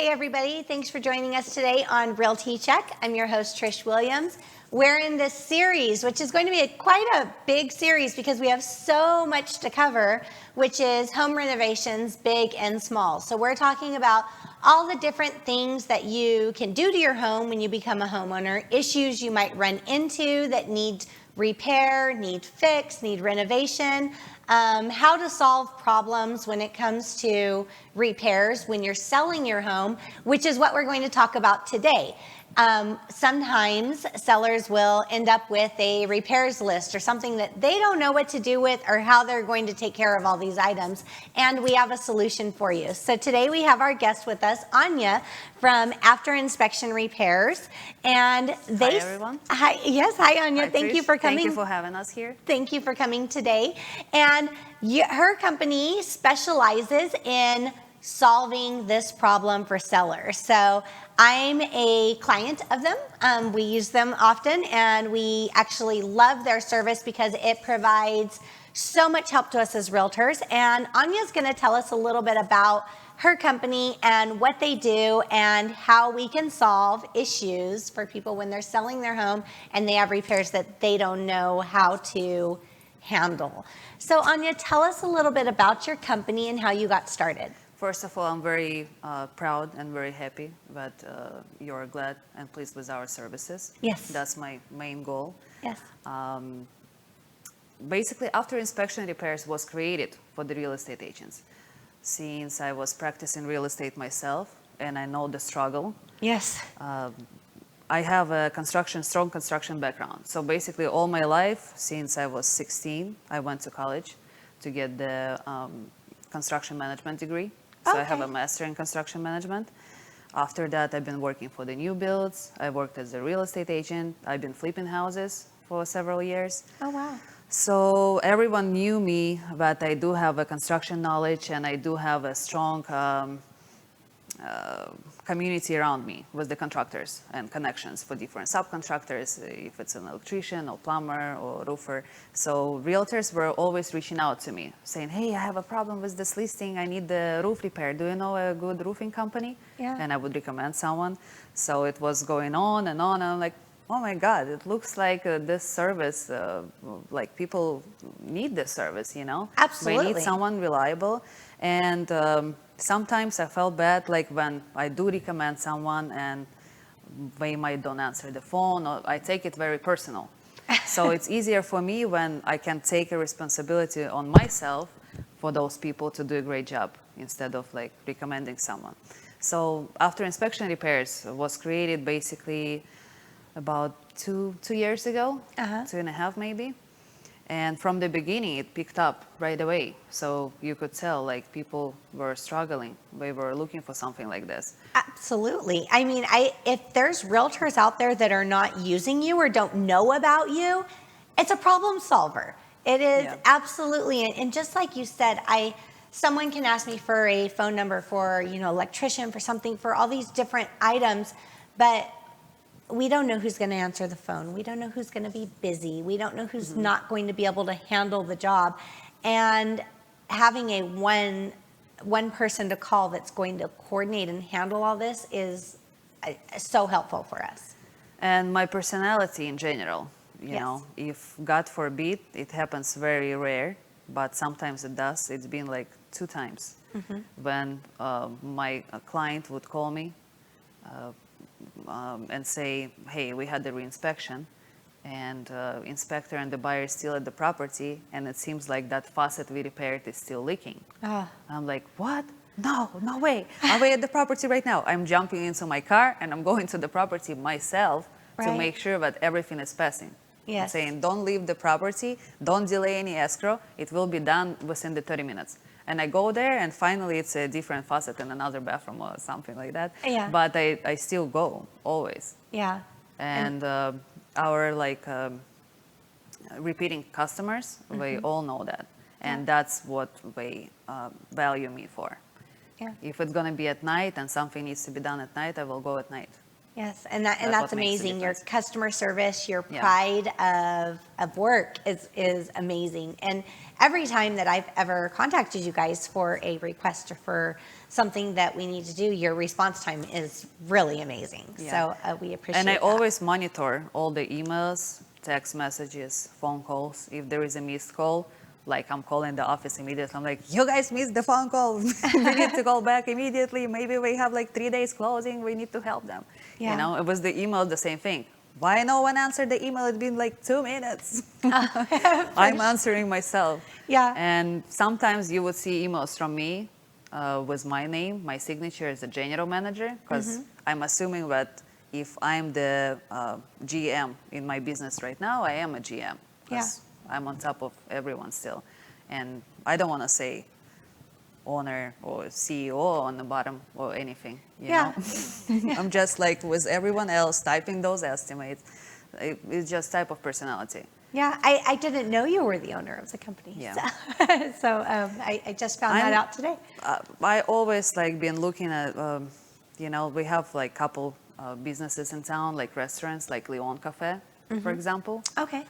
Hey everybody, thanks for joining us today on Realty Check. I'm your host Trish Williams. We're in this series, which is going to be quite a big series because we have so much to cover, which is home renovations, big and small. So we're talking about all the different things that you can do to your home when you become a homeowner, issues you might run into that need repair, need fix, need renovation, how to solve problems when it comes to repairs when you're selling your home, which is what we're going to talk about today. Sometimes sellers will end up with a repairs list or something that they don't know what to do with or how they're going to take care of all these items, and we have a solution for you. So today we have our guest with us, Anya, from After Inspection Repairs, and Hi everyone. Hi Anya. Hi, Thank Trish. you for coming. Thank you for having us here. Thank you for coming today. And her company specializes in solving this problem for sellers. So I'm a client of them. We use them often, and we actually love their service because it provides so much help to us as realtors. And Anya's going to tell us a little bit about her company and what they do and how we can solve issues for people when they're selling their home and they have repairs that they don't know how to handle. So Anya, tell us a little bit about your company and how you got started. First of all, I'm very proud and very happy that you're glad and pleased with our services. Yes. That's my main goal. Yes. Basically, After Inspection Repairs was created for the real estate agents. Since I was practicing real estate myself and I know the struggle. Yes. I have a strong construction background. So basically all my life, since I was 16, I went to college to get the construction management degree. So Okay. I have a master in construction management. After that, I've been working for the new builds. I worked as a real estate agent. I've been flipping houses for several years. Oh, wow. So everyone knew me that I do have a construction knowledge and I do have a strong community around me with the contractors and connections for different subcontractors, if it's an electrician or plumber or roofer. So realtors were always reaching out to me saying, hey, I have a problem with this listing. I need the roof repair. Do you know a good roofing company? Yeah. And I would recommend someone. So it was going on and on. And I'm like, oh my God, it looks like this service, like people need this service, you know? Absolutely. We need someone reliable. And sometimes I felt bad, like when I do recommend someone and they might don't answer the phone, or I take it very personal. So it's easier for me when I can take a responsibility on myself for those people to do a great job instead of like recommending someone. So After Inspection Repairs was created basically about two years ago, 2.5 maybe. And from the beginning, it picked up right away. So you could tell like people were struggling. They were looking for something like this. Absolutely. I mean, if there's realtors out there that are not using you or don't know about you, it's a problem solver. It is. Yeah. Absolutely. And just like you said, someone can ask me for a phone number for, electrician, for something, for all these different items, but we don't know who's going to answer the phone. We don't know who's going to be busy. We don't know who's not going to be able to handle the job. And having a one person to call that's going to coordinate and handle all this is so helpful for us. And my personality in general, you Yes. know, if God forbid, it happens very rare, but sometimes it does. It's been like 2 times when my client would call me and say, hey, we had the reinspection and inspector and the buyer is still at the property and it seems like that faucet we repaired is still leaking. I'm like, what? No way. I'm at the property right now. I'm jumping into my car and I'm going to the property myself to make sure that everything is passing. Yes. I'm saying, don't leave the property, don't delay any escrow. It will be done within the 30 minutes. And I go there and finally it's a different faucet in another bathroom or something like that. Yeah. But I still go, always. Yeah. And our repeating customers, they all know that. And that's what they value me for. Yeah. If it's going to be at night and something needs to be done at night, I will go at night. Yes, That's that's what makes the amazing. Your difference. customer service, your Yeah. pride of work is amazing. And every time that I've ever contacted you guys for a request or for something that we need to do, your response time is really amazing. Yeah. So we appreciate And I that. always monitor all the emails, text messages, phone calls. If there is a missed call, like I'm calling the office immediately. I'm like, you guys missed the phone call. We need to call back immediately. Maybe we have like 3 days closing. We need to help them. Yeah. You know, it was the email, the same thing. Why no one answered the email? It's been like 2 minutes. I'm answering myself. Yeah. And sometimes you would see emails from me with my name, my signature as a general manager, because I'm assuming that if I'm the GM in my business right now, I am a GM. Because I'm on top of everyone still. And I don't want to say owner or CEO on the bottom or anything, you know? I'm just like with everyone else typing those estimates. It's just type of personality. Yeah, I didn't know you were the owner of the company. Yeah. So I just found that out today. I always like been looking at, you know, we have like couple businesses in town, like restaurants, like Leon Cafe, for example. Okay.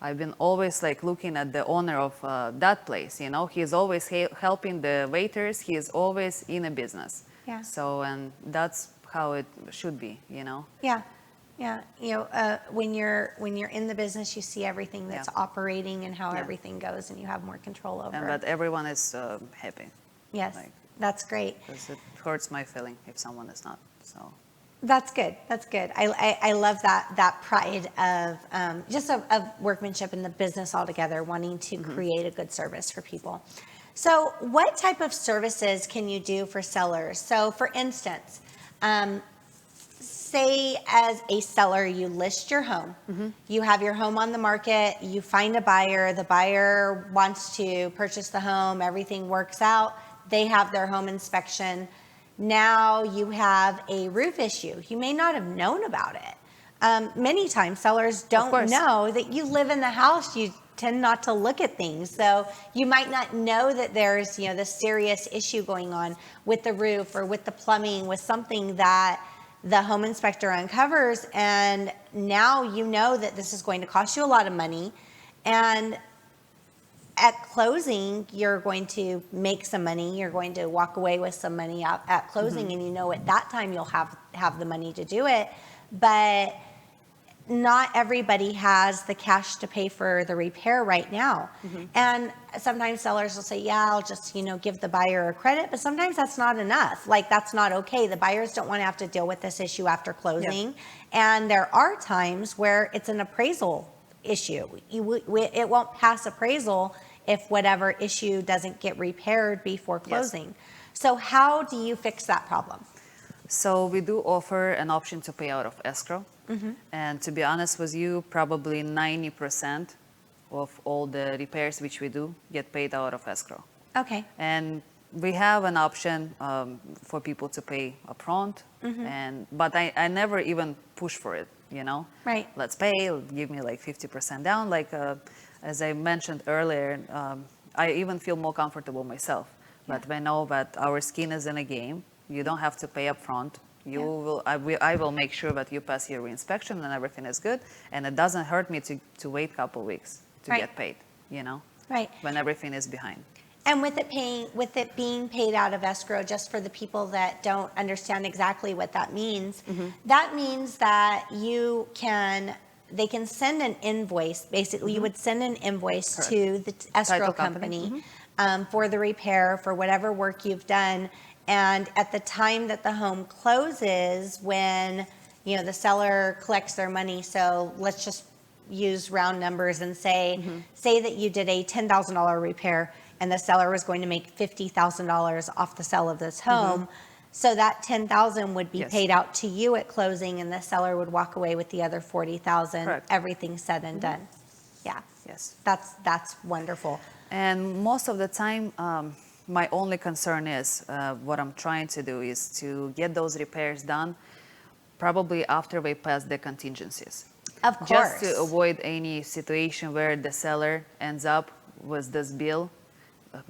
I've been always like looking at the owner of that place, you know, he's always helping the waiters. He is always in a business. Yeah. So, and that's how it should be, you know? Yeah. Yeah. You know, when you're in the business, you see everything that's operating and how everything goes, and you have more control over. And that everyone is happy. Yes. Like, that's great. because it hurts my feeling if someone is not, so. That's good. That's good. I love that pride of just of workmanship in the business altogether, wanting to create a good service for people. So what type of services can you do for sellers? So for instance, say as a seller, you list your home, you have your home on the market, you find a buyer, the buyer wants to purchase the home, everything works out, they have their home inspection. Now you have a roof issue. You may not have known about it. Many times sellers don't know that you live in the house. You tend not to look at things. So you might not know that there's, you know, this serious issue going on with the roof or with the plumbing, with something that the home inspector uncovers. And now you know that this is going to cost you a lot of money. And at closing, you're going to make some money. You're going to walk away with some money out at closing, and you know at that time you'll have the money to do it. But not everybody has the cash to pay for the repair right now. And sometimes sellers will say, yeah, I'll just, you know, give the buyer a credit, but sometimes that's not enough. Like, that's not okay. The buyers don't want to have to deal with this issue after closing. And there are times where it's an appraisal issue. It won't pass appraisal if whatever issue doesn't get repaired before closing. So how do you fix that problem? So we do offer an option to pay out of escrow. And to be honest with you, probably 90% of all the repairs which we do get paid out of escrow. Okay. And we have an option for people to pay upfront, but I never even push for it, you know? Right. Let's pay, give me like 50% down. Like, as I mentioned earlier, I even feel more comfortable myself. But I know that our skin is in a game. You don't have to pay upfront. I will make sure that you pass your reinspection and everything is good. And it doesn't hurt me to wait a couple weeks to get paid, you know? Right. When everything is behind. And with it being paid out of escrow, just for the people that don't understand exactly what that means, that means that they can send an invoice. Basically, you would send an invoice to the escrow company for the repair, for whatever work you've done. And at the time that the home closes, when, you know, the seller collects their money, so let's just use round numbers and say that you did a $10,000 repair and the seller was going to make $50,000 off the sale of this home. So that $10,000 would be paid out to you at closing, and the seller would walk away with the other $40,000. Everything said and done. Yeah. Yes. That's wonderful. And most of the time, my only concern is what I'm trying to do is to get those repairs done probably after we pass the contingencies. Of course. Just to avoid any situation where the seller ends up with this bill.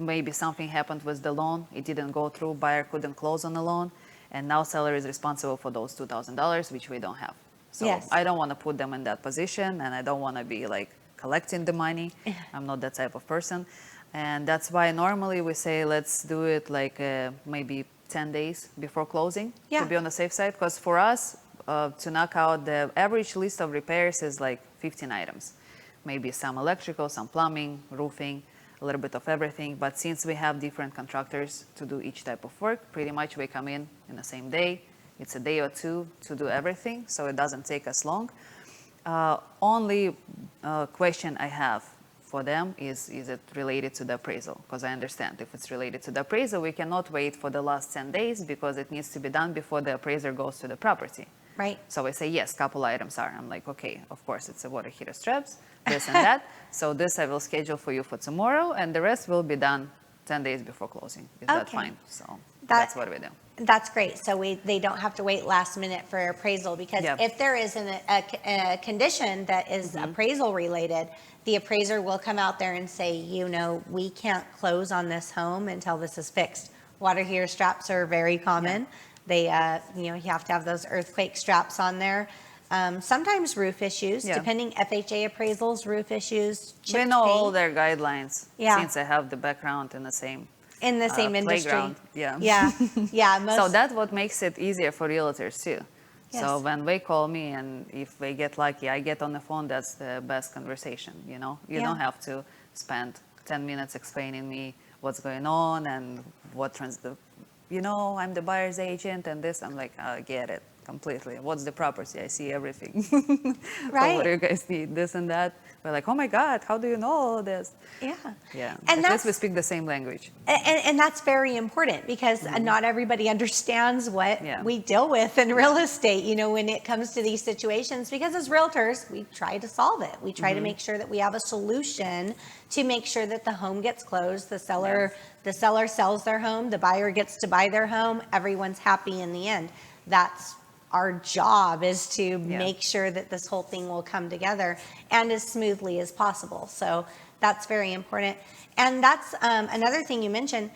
Maybe something happened with the loan. It didn't go through. Buyer couldn't close on the loan. And now seller is responsible for those $2,000, which we don't have. So Yes. I don't want to put them in that position, and I don't want to be like collecting the money. I'm not that type of person. And that's why normally we say, let's do it like maybe 10 days before closing Yeah. to be on the safe side. Because for us, to knock out, the average list of repairs is like 15 items. Maybe some electrical, some plumbing, roofing, a little bit of everything. But since we have different contractors to do each type of work, pretty much we come in the same day. It's a day or two to do everything, so it doesn't take us long. Only question I have for them is it related to the appraisal? Because I understand if it's related to the appraisal, we cannot wait for the last 10 days because it needs to be done before the appraiser goes to the property. Right. So I say, yes, couple items are. I'm like, okay, of course, it's a water heater straps, this and that. So this I will schedule for you for tomorrow, and the rest will be done 10 days before closing. Is that Okay. fine? So that's what we do. That's great. So they don't have to wait last minute for appraisal, because Yeah. if there is a condition that is appraisal related, the appraiser will come out there and say, we can't close on this home until this is fixed. Water heater straps are very common. They, you have to have those earthquake straps on there. Sometimes roof issues, Yeah. depending FHA appraisals, roof issues. We chipped know all paint. their guidelines Yeah. since I have the background in the same In the same industry. playground. Yeah. Yeah. Yeah. Most, So that's what makes it easier for realtors too. So Yes. when they call me, and if they get lucky, I get on the phone, that's the best conversation, You Yeah. don't have to spend 10 minutes explaining me what's going on and I'm the buyer's agent and this. I'm like, I get it completely. What's the property? I see everything. Right. What do you guys need? This and that. We're like, oh my God, how do you know all this? yeah. Yeah. And At least we that's, speak the same language. and that's very important, because not everybody understands what Yeah. we deal with in real estate, when it comes to these situations, because as realtors, we try to solve it. We try to make sure that we have a solution to make sure that the home gets closed, the seller sells their home, the buyer gets to buy their home, everyone's happy in the end. That's our job, is to make sure that this whole thing will come together and as smoothly as possible. So that's very important. And that's another thing you mentioned.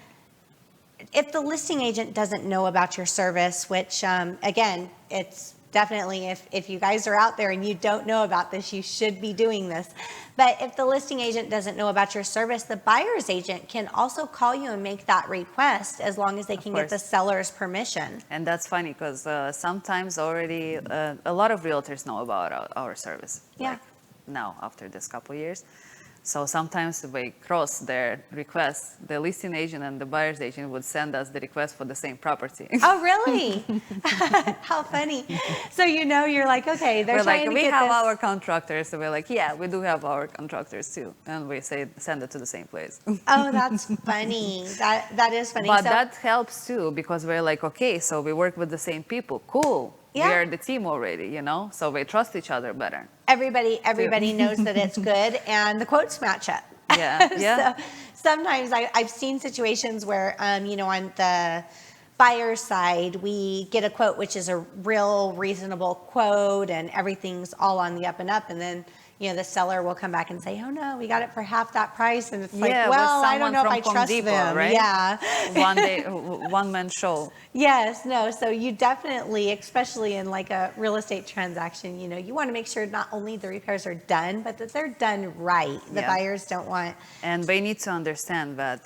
If the listing agent doesn't know about your service, which again, it's definitely, if you guys are out there and you don't know about this, you should be doing this. But if the listing agent doesn't know about your service, the buyer's agent can also call you and make that request, as long as they can get the seller's permission. And that's funny because sometimes already a lot of realtors know about our service. Yeah. Like now, after this couple years. So sometimes they cross their requests. The listing agent and the buyer's agent would send us the request for the same property. Oh, really? How funny. So you're like, okay, they're We're trying like, to we get have this. our contractors. So we're like, yeah, we do have our contractors too. And we say, send it to the same place. Oh, that's funny. That is funny. But So- that helps too, because we're like, okay, so we work with the same people. Cool. Yeah. We are the team already, So we trust each other better. Everybody knows that it's good, and the quotes match up. Yeah, yeah. So sometimes I've seen situations where, on the buyer's side, we get a quote which is a real reasonable quote, and everything's all on the up and up, and then the seller will come back and say, "Oh no, we got it for half that price," and it's like, Yeah, with well, I don't someone know if from I Home trust Depot, them. right? Yeah. One man show. Yes, no. So you definitely, especially in like a real estate transaction, you want to make sure not only the repairs are done, but that they're done right. The Yeah. buyers don't want. And they need to understand that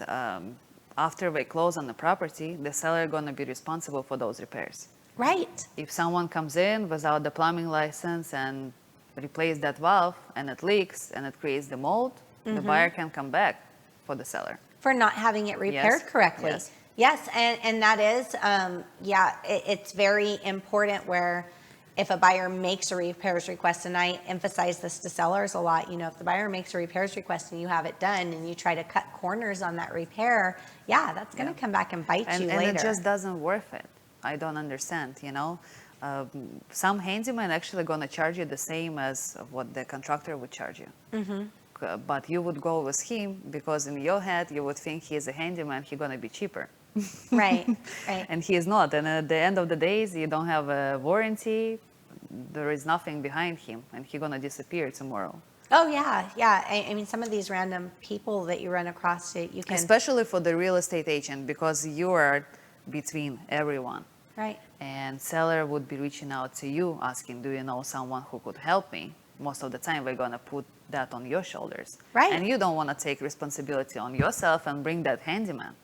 after they close on the property, the seller going to be responsible for those repairs. Right. If someone comes in without the plumbing license and replace that valve and it leaks and it creates the mold, the buyer can come back for the seller. For not having it repaired Yes, correctly. yes. Yes, and that is, it's very important where if a buyer makes a repairs request, and I emphasize this to sellers a lot, if the buyer makes a repairs request and you have it done and you try to cut corners on that repair, that's going to come back and bite you later. And it just doesn't worth it. I don't understand, Some handyman actually going to charge you the same as what the contractor would charge you. But you would go with him because in your head you would think he's a handyman, he's going to be cheaper. Right, right. And he is not. And at the end of the days, you don't have a warranty. There is nothing behind him, and he's going to disappear tomorrow. Oh, yeah, yeah. I mean, some of these random people that you run across, you can... Especially for the real estate agent, because you are between everyone. Right. And seller would be reaching out to you asking, do you know someone who could help me? Most of the time, we're going to put that on your shoulders. Right. And you don't want to take responsibility on yourself and bring that handyman.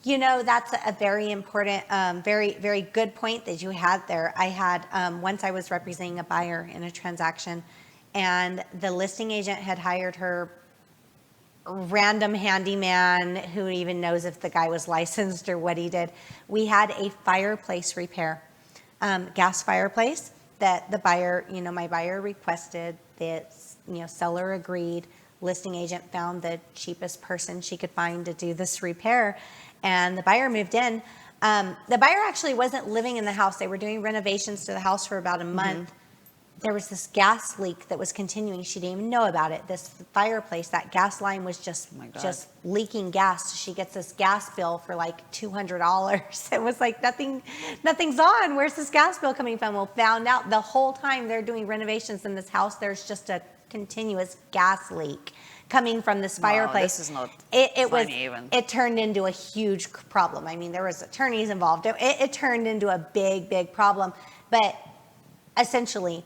You know, that's a very important, very, very good point that you had there. I had, once I was representing a buyer in a transaction, and the listing agent had hired her random handyman who even knows if the guy was licensed or what he did. We had a fireplace repair, gas fireplace that the buyer, my buyer requested, that, seller agreed, listing agent found the cheapest person she could find to do this repair. And the buyer moved in. The buyer actually wasn't living in the house. They were doing renovations to the house for about a month. There was this gas leak that was continuing. She didn't even know about it. This fireplace, that gas line was just leaking gas. She gets this gas bill for like $200. It was like, nothing's on. Where's this gas bill coming from? Well, found out the whole time they're doing renovations in this house, there's just a continuous gas leak coming from this fireplace. This is not funny even. It turned into a huge problem. I mean, there was attorneys involved. It turned into a big, big problem. But essentially,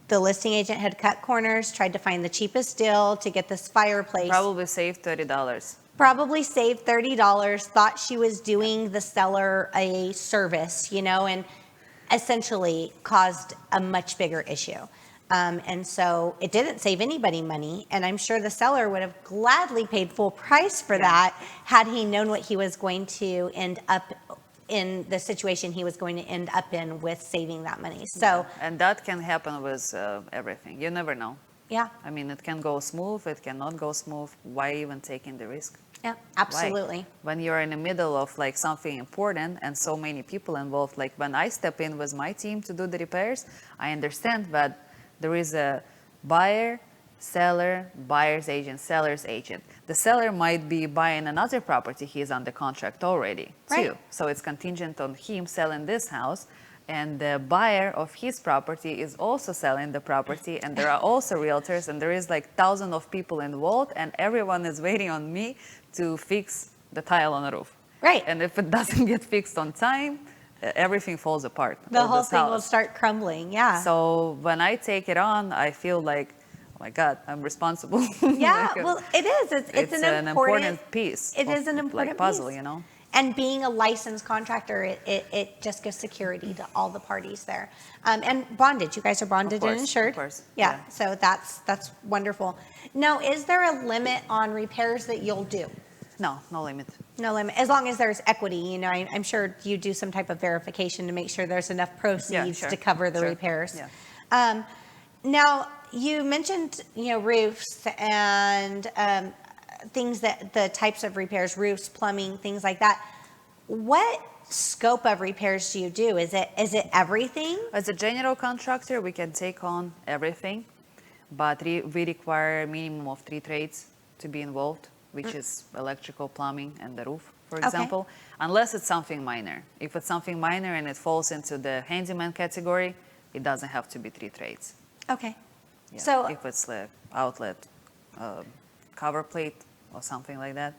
the listing agent had cut corners, tried to find the cheapest deal to get this fireplace. Probably saved $30. Probably saved $30, thought she was doing the seller a service, and essentially caused a much bigger issue. And so it didn't save anybody money. And I'm sure the seller would have gladly paid full price for that had he known what he was going to end up in, the situation he was going to end up in with saving that money. So, and that can happen with everything. You never know. Yeah. I mean, it can go smooth, it cannot go smooth. Why even taking the risk? Yeah, absolutely. Why? When you're in the middle of like something important and so many people involved, like when I step in with my team to do the repairs, I understand that there is a buyer, seller, buyer's agent, seller's agent. The seller might be buying another property he's under contract already too. Right. So it's contingent on him selling this house, and the buyer of his property is also selling the property, and there are also realtors, and there is like thousands of people involved, and everyone is waiting on me to fix the tile on the roof. Right. And if it doesn't get fixed on time, everything falls apart. The whole thing will start crumbling. Yeah. So when I take it on, I feel like, oh my God, I'm responsible. Yeah, well, it is. It's an important piece. It is an important like puzzle, piece. And being a licensed contractor, it just gives security to all the parties there. And bonded. You guys are bonded and insured. Of course. Yeah. So that's wonderful. Now, is there a limit on repairs that you'll do? No limit. No limit. As long as there's equity, I'm sure you do some type of verification to make sure there's enough proceeds to cover the repairs. Yeah. Now, you mentioned, roofs and things that the types of repairs, roofs, plumbing, things like that. What scope of repairs do you do? Is it everything? As a general contractor, we can take on everything, but we require a minimum of 3 trades to be involved, which is electrical, plumbing, and the roof, for example, unless it's something minor. If it's something minor and it falls into the handyman category, it doesn't have to be 3 trades. Okay. Yeah. So if it's the outlet, cover plate, or something like that,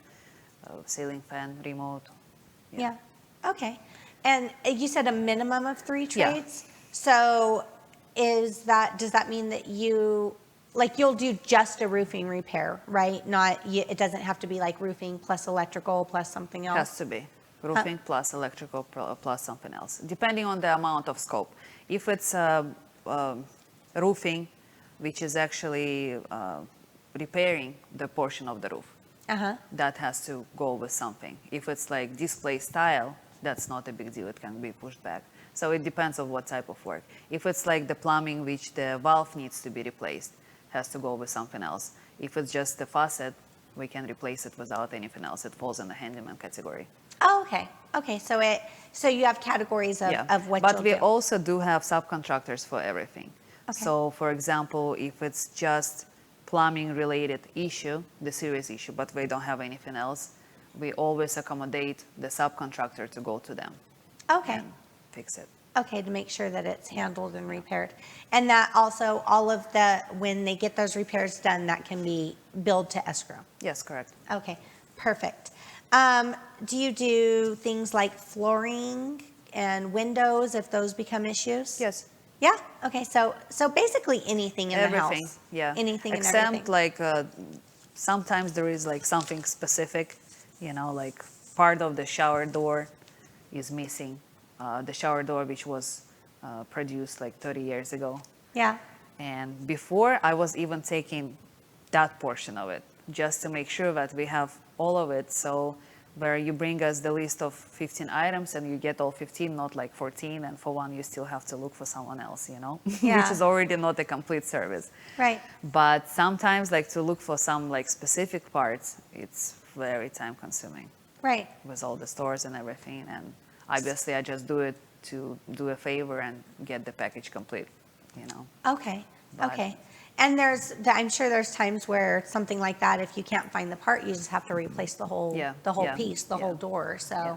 ceiling fan, remote. Yeah. Okay. And you said a minimum of 3 trades. Yeah. So does that mean that you'll do just a roofing repair, right? It doesn't have to be like roofing plus electrical plus something else. Has to be roofing plus electrical plus something else, depending on the amount of scope. If it's roofing, which is actually repairing the portion of the roof, that has to go with something. If it's like display style, that's not a big deal. It can be pushed back. So it depends on what type of work. If it's like the plumbing, which the valve needs to be replaced, has to go with something else. If it's just the faucet, we can replace it without anything else. It falls in the handyman category. Oh, okay. Okay, so you have categories of what you'll do. But we also do have subcontractors for everything. Okay. So, for example, if it's just plumbing-related issue, the serious issue, but we don't have anything else, we always accommodate the subcontractor to go to them. Okay. And fix it. Okay, to make sure that it's handled and repaired. And that also, when they get those repairs done, that can be billed to escrow. Yes, correct. Okay, perfect. Do you do things like flooring and windows if those become issues? Yes. Yeah. Okay. So basically anything in the Everything, house. yeah. Anything and Except everything. like sometimes there is like something specific, like part of the shower door is missing. The shower door which was produced like 30 years ago. Yeah. And before I was even taking that portion of it just to make sure that we have all of it. So where you bring us the list of 15 items and you get all 15, not like 14, and for one you still have to look for someone else, Yeah. which is already not a complete service. Right. But sometimes like to look for some like specific parts, it's very time consuming Right. with all the stores and everything. And obviously I just do it to do a favor and get the package complete. Okay. But- Okay. And I'm sure there's times where something like that, if you can't find the part, you just have to replace the whole Yeah, yeah, piece, the yeah. whole door. So Yeah.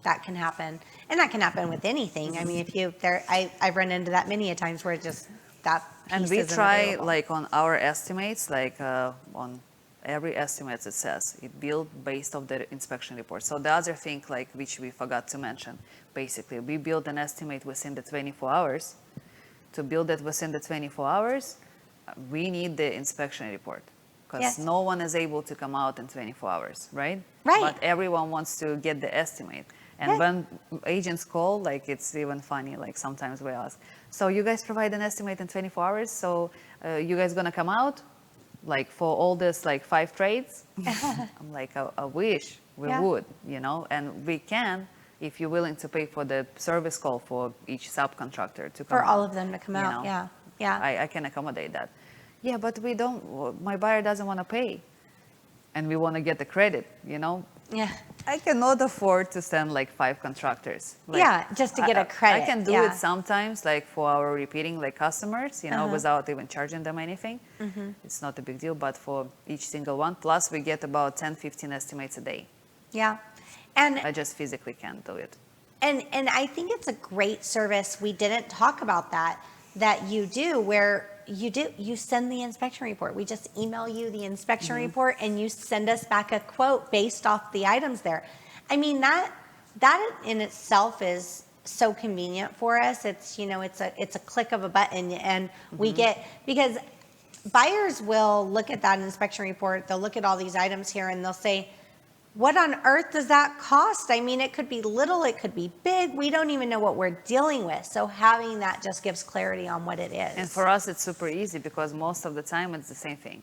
that can happen, and that can happen with anything. I mean, if you I've run into that many a times where just that piece And we isn't try available. like on our estimates, like on every estimate it says it built based of the inspection report. So the other thing like which we forgot to mention, basically we build an estimate within the 24 hours. To build it within the 24 hours, we need the inspection report because Yes. no one is able to come out in 24 hours, right? Right. But everyone wants to get the estimate. And Yes. when agents call, like it's even funny, like sometimes we ask, so you guys provide an estimate in 24 hours, so you guys gonna come out like for all this like 5 trades? I'm like, I wish we Yeah. would, and we can if you're willing to pay for the service call for each subcontractor to come For all out, of them to come you out. know. Yeah. Yeah. I can accommodate that. Yeah, but we don't, my buyer doesn't want to pay. And we want to get the credit. Yeah. I cannot afford to send like 5 contractors. Like, Yeah, just to get a credit. I can do Yeah. it sometimes like for our repeating like customers, without even charging them anything. Mm-hmm. It's not a big deal, but for each single one, plus we get about 10, 15 estimates a day. Yeah. And I just physically can't do it. And I think it's a great service. We didn't talk about that you do, where you send the inspection report. We just email you the inspection report and you send us back a quote based off the items there. I mean, that in itself is so convenient for us. It's it's a click of a button and we get, because buyers will look at that inspection report, they'll look at all these items here and they'll say, what on earth does that cost? I mean, it could be little, it could be big. We don't even know what we're dealing with. So having that just gives clarity on what it is. And for us, it's super easy because most of the time it's the same thing.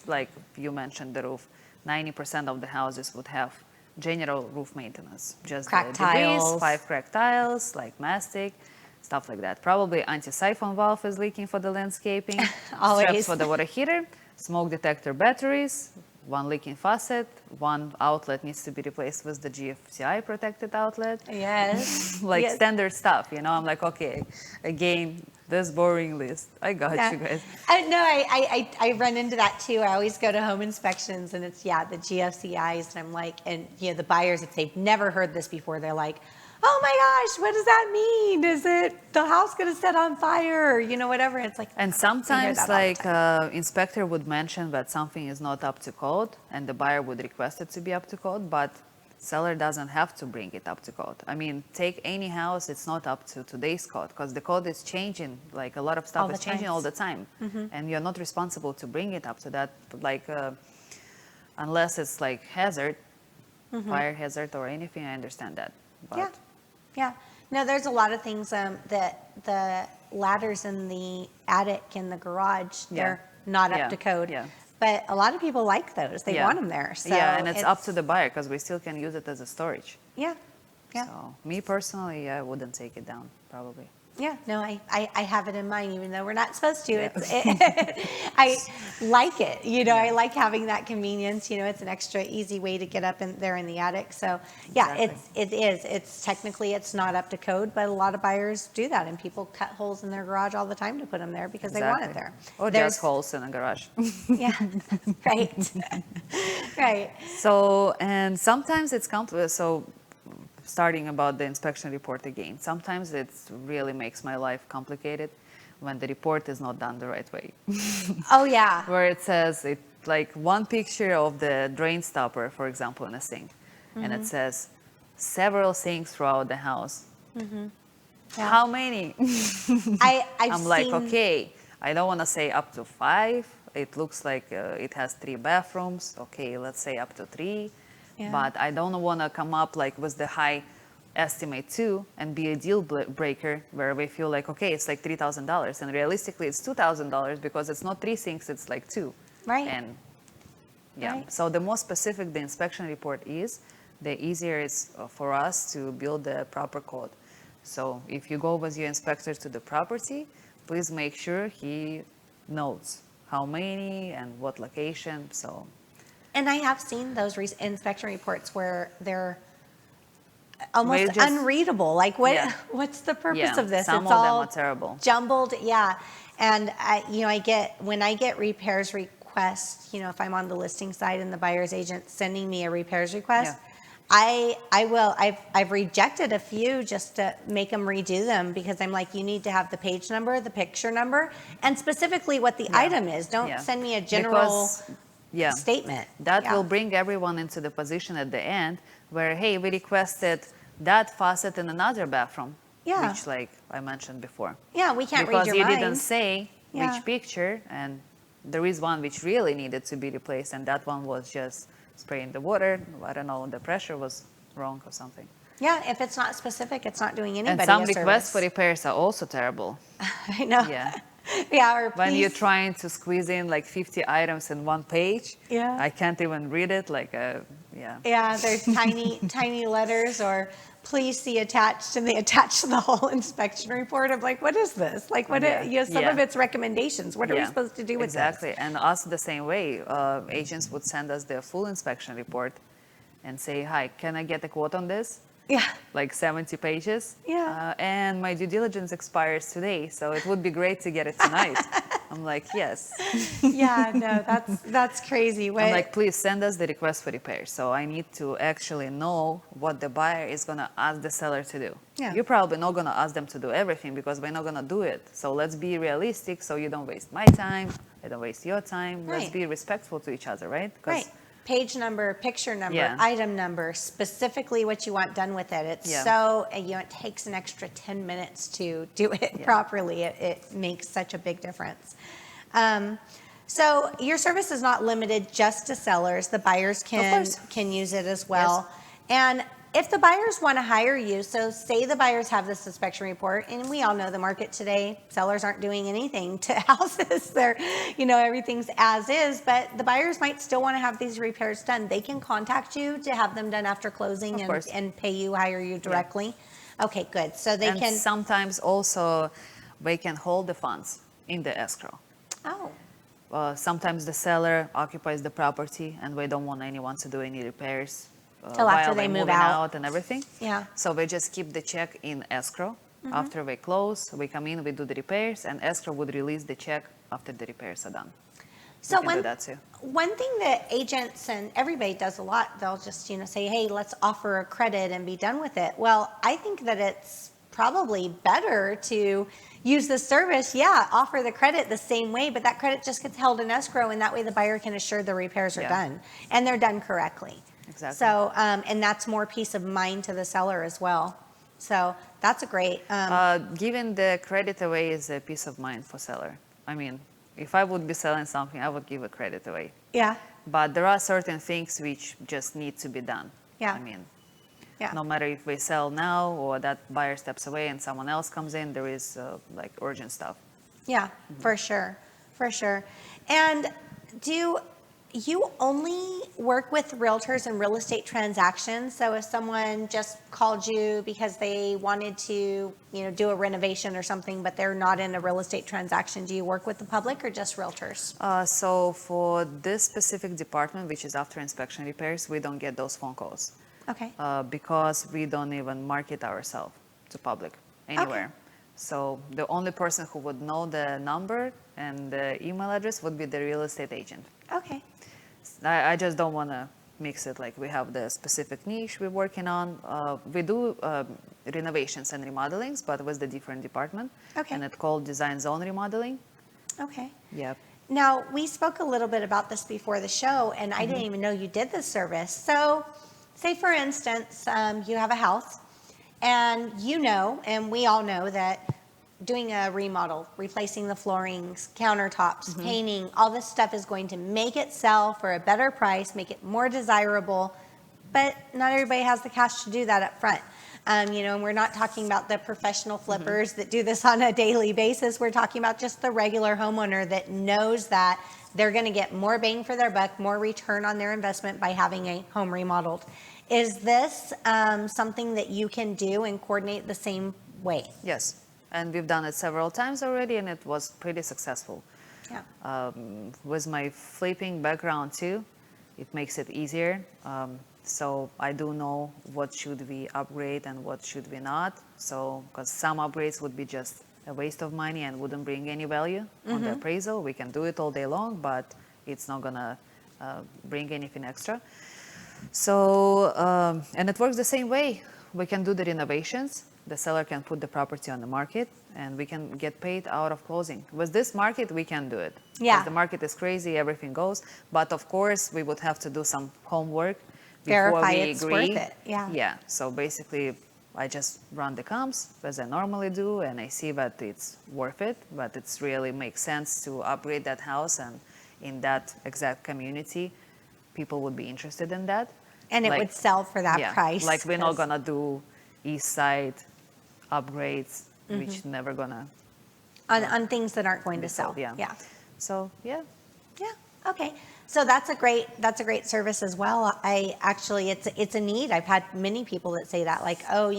Like you mentioned the roof, 90% of the houses would have general roof maintenance. Just Cracked the debris, tiles. 5 cracked tiles, like mastic, stuff like that. Probably anti-siphon valve is leaking for the landscaping. Always. Straps for the water heater, smoke detector batteries, 1 leaking faucet, 1 outlet needs to be replaced with the GFCI protected outlet. Yes. Like Yes. standard stuff, I'm like, okay, again, this boring list. I got you guys. I run into that too. I always go to home inspections and it's, the GFCIs. And I'm like, and the buyers, if they've never heard this before, they're like, oh my gosh, what does that mean? Is it the house going to set on fire? Or, whatever. It's like, And I hear sometimes that all the like time. inspector would mention that something is not up to code and the buyer would request it to be up to code, but seller doesn't have to bring it up to code. I mean, take any house, it's not up to today's code because the code is changing. Like a lot of stuff All is the changing times. all the time. And you're not responsible to bring it up to that, like unless it's like hazard, fire hazard or anything, I understand that. But Yeah. No, there's a lot of things that the ladders in the attic in the garage, they're not up Yeah. to code. Yeah. But a lot of people like those. They Yeah. want them there. So yeah, and it's up to the buyer because we still can use it as a storage. Yeah. Yeah. So me personally, I wouldn't take it down, probably. Yeah, no, I have it in mind, even though we're not supposed to. I like it, I like having that convenience. It's an extra easy way to get up in there in the attic. So yeah, Exactly. it's technically it's not up to code, but a lot of buyers do that, and people cut holes in their garage all the time to put them there because they want it there. Or There's- just holes in a garage. Yeah, right, right. So, and sometimes it's complicated. So, starting about the inspection report again, sometimes it really makes my life complicated when the report is not done the right way. Oh yeah, Where it says it like one picture of the drain stopper, for example, in a sink. and it says several things throughout the house. Yeah. How many? I've I'm like, seen, okay, I don't want to say up to 5. It looks like it has 3 bathrooms. Okay, let's say up to 3. Yeah. But I don't want to come up like with the high estimate too and be a deal breaker where we feel like, okay, it's like $3,000. And realistically, it's $2,000 because it's not 3 things, it's like 2. Right. And yeah, Right. so the more specific the inspection report is, the easier it's for us to build the proper code. So if you go with your inspector to the property, please make sure he knows how many and what location. So and I have seen those inspection reports where they're almost just- unreadable. Like, what? Yeah. What's the purpose yeah, of this? some It's of all them are terrible. jumbled. Yeah, and when I get repairs requests, if I'm on the listing side and the buyer's agent sending me a repairs request. Yeah. I've rejected a few just to make them redo them because I'm like, you need to have the page number, the picture number, and specifically what the item is. Don't Yeah. send me a general Because, statement. that Yeah. will bring everyone into the position at the end where, hey, we requested that faucet in another bathroom, Yeah. which like I mentioned before. Yeah, we can't Because read your you mind. didn't say Yeah. which picture, and there is one which really needed to be replaced, and that one was just spraying the water. I don't know, the pressure was wrong or something. Yeah, if it's not specific, it's not doing anybody And some a requests for service. repairs are also terrible. I know. Yeah. Yeah, or When you're please. trying to squeeze in like 50 items in one page, Yeah. I can't even read it. Yeah. Yeah, there's tiny letters, or please see attached, and they attach the whole inspection report. I'm like, what is this? Like, what? Yeah. Some of it's recommendations. What are we Yeah, supposed to do with exactly. And us the same way. Agents would send us their full inspection report and say, hi, can I get a quote on this? this? Yeah. Like 70 pages. Yeah. And my due diligence expires today, so it would be great to get it tonight. I'm like, yes. Yeah, no, that's crazy. I'm like, please send us the request for repair. So I need to actually know what the buyer is going to ask the seller to do. Yeah. You're probably not going to ask them to do everything because we're not going to do it. So let's be realistic so you don't waste my time, I don't waste your time. Let's Right. be respectful to each other, right? 'Cause- Right. Page number, picture number, Yeah. item number, specifically what you want done with it. It's Yeah. it takes an extra 10 minutes to do it properly. It makes such a big difference. So your service is not limited just to sellers. The buyers course. can use it as well. And if the buyers want to hire you, so say the buyers have this inspection report, and we all know the market today, sellers aren't doing anything to houses. They're, everything's as is, but the buyers might still want to have these repairs done. They can contact you to have them done after closing Of course. and pay you, hire you directly. Okay, good. So they and can, sometimes also we can hold the funds in the escrow. oh, Sometimes the seller occupies the property and we don't want anyone to do any repairs Till after while they they're move moving out. and everything. Yeah. So we just keep the check in escrow. After we close, we come in, we do the repairs, and escrow would release the check after the repairs are done. So We can do that too. one thing that agents and everybody does a lot, they'll just, say, hey, let's offer a credit and be done with it. Well, I think that it's probably better to use the service, offer the credit the same way, but that credit just gets held in escrow, and that way the buyer can assure the repairs are Yeah. done, and they're done correctly. Exactly. So, and that's more peace of mind to the seller as well. So that's a great, Giving the credit away is a peace of mind for seller. I mean, if I would be selling something, I would give a credit away. yeah, But there are certain things which just need to be done. Yeah. I mean, yeah. no matter if we sell now or that buyer steps away and someone else comes in, there is like urgent stuff. Yeah, for sure, for sure. And do you only work with realtors and real estate transactions? So if someone just called you because they wanted to, do a renovation or something, but they're not in a real estate transaction, do you work with the public or just realtors? So for this specific department, which is after inspection repairs, we don't get those phone calls Okay. because we don't even market ourselves to public anywhere. So the only person who would know the number and the email address would be the real estate agent. Okay. I just don't want to mix it like we have the specific niche we're working on. We do renovations and remodelings, but with the different department. Okay. And it's called design zone remodeling. Okay. Yep. Now, we spoke a little bit about this before the show, and I didn't even know you did this service. So say for instance, you have a house and and we all know that doing a remodel, replacing the floorings, countertops, painting, all this stuff is going to make it sell for a better price, make it more desirable, but not everybody has the cash to do that up front. And we're not talking about the professional flippers that do this on a daily basis. We're talking about just the regular homeowner that knows that they're going to get more bang for their buck, more return on their investment by having a home remodeled. Is this something that you can do and coordinate the same way? Yes, and we've done it several times already, and it was pretty successful. Yeah. With my flipping background too, it makes it easier. So I do know what should we upgrade and what should we not. So, because some upgrades would be just a waste of money and wouldn't bring any value on the appraisal. We can do it all day long, but it's not gonna bring anything extra. So, and it works the same way. We can do the renovations. The seller can put the property on the market and we can get paid out of closing. With this market, we can do it. Yeah. Because the market is crazy, everything goes. But of course, we would have to do some homework Verify before we it's agree. worth it. Yeah. Yeah. So basically, I just run the comps as I normally do, and I see that it's worth it, but it's really makes sense to upgrade that house, and in that exact community, people would be interested in that. And it Like, would sell for that yeah, price. like we're not 'cause- gonna do east side upgrades, which never gonna. on things that aren't going to sell. sold, yeah. Yeah. So yeah, Yeah. Okay. So that's a great service as well. I actually, it's a need. I've had many people that say that, like, oh,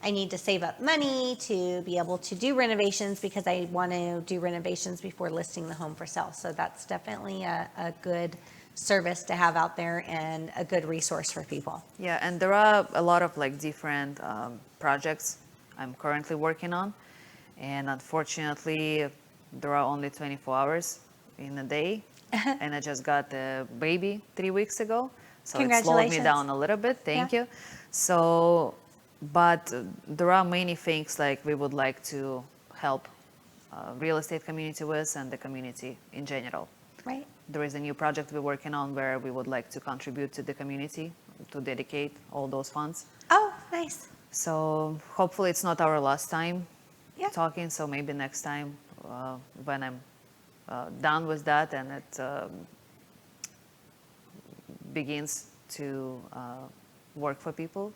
I need to save up money to be able to do renovations because I want to do renovations before listing the home for sale. So that's definitely a good service to have out there and a good resource for people. yeah, and there are a lot of like different projects I'm currently working on, and unfortunately, there are only 24 hours in a day. And I just got a baby 3 weeks ago, so it slowed me Congratulations. down a little bit. Thank you. So, but there are many things like we would like to help real estate community with and the community in general. Right. There is a new project we're working on where we would like to contribute to the community to dedicate all those funds. Oh, nice. So hopefully it's not our last time Yeah. talking. So maybe next time when I'm done with that and it begins to work for people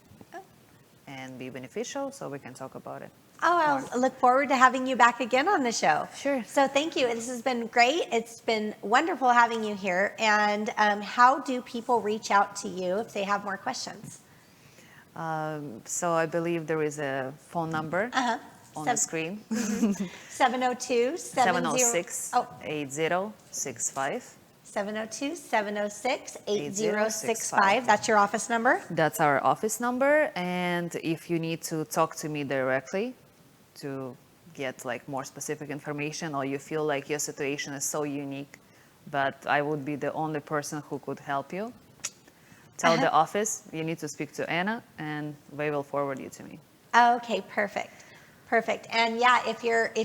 and be beneficial, so we can talk about it. Oh, I look forward to having you back again on the show. Sure. So thank you. This has been great. It's been wonderful having you here. And how do people reach out to you if they have more questions? So I believe there is a phone number on the screen. 702 706 Oh, 8065. 702-706-8065. That's your office number? That's our office number. And if you need to talk to me directly to get like more specific information, or you feel like your situation is so unique that I would be the only person who could help you, tell the office you need to speak to Anna and they will forward you to me. Okay, perfect. Perfect. And yeah, if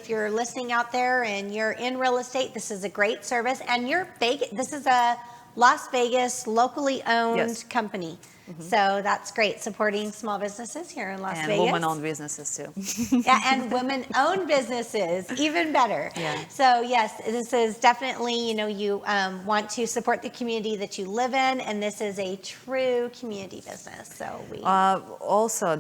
you're listening out there and you're in real estate, this is a great service. And this is a Las Vegas locally owned company. So that's great, supporting small businesses here in Las And Vegas. women-owned businesses too. Yeah, and women-owned businesses, even better. Yeah. So yes, this is definitely, you want to support the community that you live in, and this is a true community business. So we Also,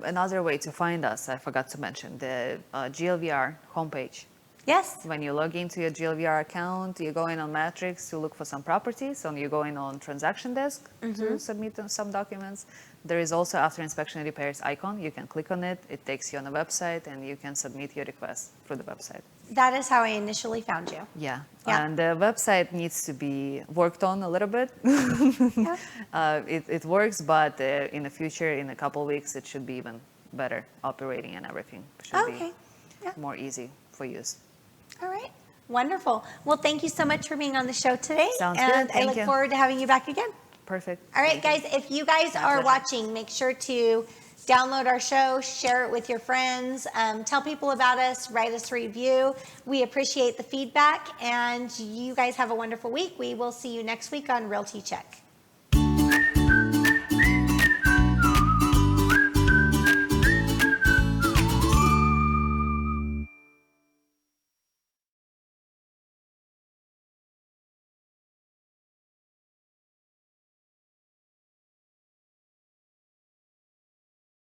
another way to find us, I forgot to mention, the GLVR homepage. yes, When you log into your GLVR account, you go in on Matrix to look for some properties, and you go in on transaction desk to submit some documents. There is also after inspection and repairs icon. You can click on it. It takes you on the website, and you can submit your request through the website. that is how I initially found you. Yeah. Yeah. And the website needs to be worked on a little bit. It works, but in the future, in a couple of weeks, it should be even better operating and everything. Should Okay. Yeah. be more easy for use. All right. Wonderful. Well, thank you so much for being on the show today. Sounds good. And I Thank look you. forward to having you back again. Perfect. All right, guys, if you guys are pleasure. watching, make sure to download our show, share it with your friends, tell people about us, write us a review. We appreciate the feedback, and you guys have a wonderful week. We will see you next week on Realty Check.